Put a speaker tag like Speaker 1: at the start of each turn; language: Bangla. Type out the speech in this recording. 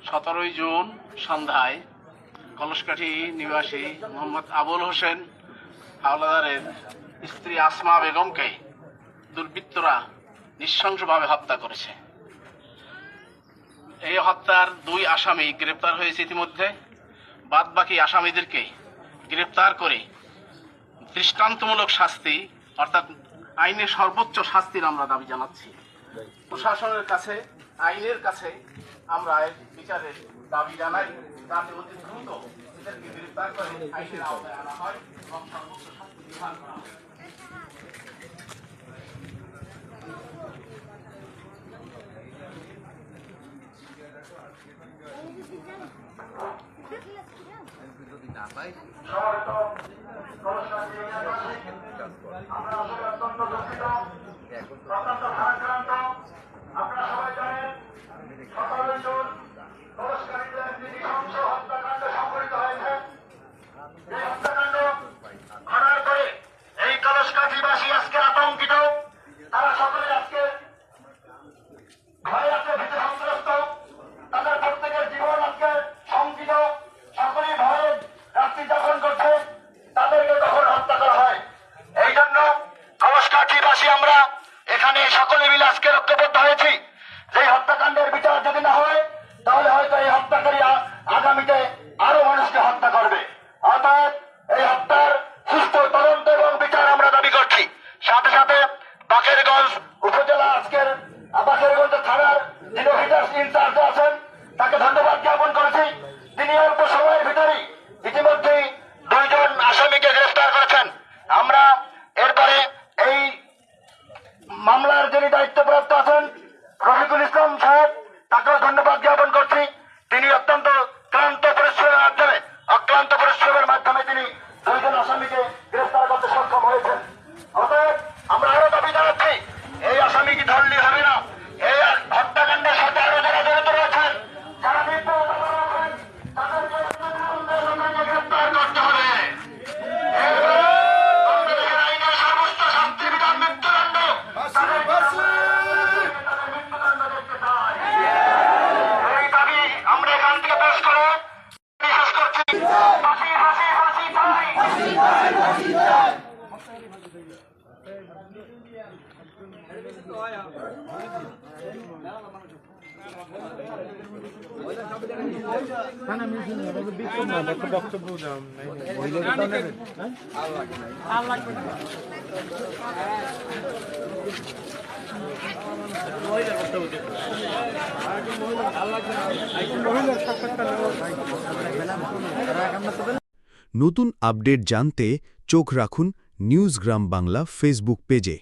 Speaker 1: 17 জুন সন্ধ্যায় কলসকাঠি নিবাসী মোহাম্মদ আবুল হোসেন হাওলাদারের স্ত্রী আসমা বেগমকে দুর্বৃত্তরা নৃশংসভাবে হত্যা করেছে। এই হত্যার 2 আসামি গ্রেপ্তার হয়েছে ইতিমধ্যে। বাদবাকি আসামিদেরকে গ্রেপ্তার করে দৃষ্টান্তমূলক শাস্তি অর্থাৎ আইনের সর্বোচ্চ শাস্তির আমরা দাবি জানাচ্ছি। প্রশাসনের কাছে, আইনের কাছে আমরা বিচারের দাবি জানাই, যাতে অতি দ্রুত এদেরকে গ্রেপ্তার করে আইনের আওতায় আনা হয় এবং সর্বোচ্চ শাস্তি বিধান করা হয়। আমরা আসলে অত্যন্ত দুঃখিত, অত্যন্ত ভারাক্রান্ত। আপনারা সবাই জানেন 17 জুন কলসকাঠিতে একটি নৃশংস হত্যাকাণ্ড সংঘটিত হয়েছে। এই হত্যাকাণ্ড ঘটার পরে এই কলসকাঠিবাসী আজকে আতঙ্কিত। তারা সকলে আজকে ভয়ে আছে, ভীতি সন্ত্রস্ত। তাদের প্রত্যেকের জীবন আজকে শঙ্কিত। সকলেই ভয়ে রাত্রি যাপন করছে। তাদেরকে তখন হত্যা করা হয়। এই জন্য কলসকাঠিবাসী আমরা এখানে সকলে মিলে আজকে ঐক্যবদ্ধ হয়েছি। এই হত্যাকাণ্ডের বিচার যদি না হয়, তাহলে হয়তো এই হত্যাকারী আগামীতে আরো মানুষকে হত্যা করবে। অর্থাৎ এই হত্যার সুষ্ঠু তদন্ত এবং বিচার আমরা দাবি করছি। সাথে সাথে বাকেরগঞ্জ উপজেলা আজকের বাকেরগঞ্জ থানার যিনি অফিসার ইনচার্জে আছেন, তাকে ধন্যবাদ জ্ঞাপন করেছি। তিনি অল্প সময়ের ভিতরেই ইতিমধ্যেই 2 জন আসামিকে গ্রেফতার করেছেন। আমরা এরপরে এই মামলার যিনি দায়িত্বপ্রাপ্ত আছেন রফিকুল ইসলাম সাহেব, তাকেও ধন্যবাদ জ্ঞাপন করছি। তিনি অত্যন্ত অক্লান্ত পরিশ্রমের মাধ্যমে তিনি 2 জন আসামিকে গ্রেফতার করতে সক্ষম হয়েছেন। অতএব আমরা আরো দাবি জানাচ্ছি, এই আসামি কি ধরলে হবে না। এই হত্যাকাণ্ডের সাথে আরো যারা জড়িত রয়েছেন, যারা তাদেরকে গ্রেফতার করতে হবে। আইনের সর্বোচ্চ শাস্তি বিধান মৃত্যুদণ্ড। এই দাবি আমরা এখান থেকে পেশ করে বিশেষ করছি। ফাঁসি ফাঁসি ফাঁসি চাই।
Speaker 2: বক্তব্য
Speaker 3: নতুন আপডেট জানতে চোখ রাখুন নিউজ গ্রাম বাংলা ফেসবুক পেজে।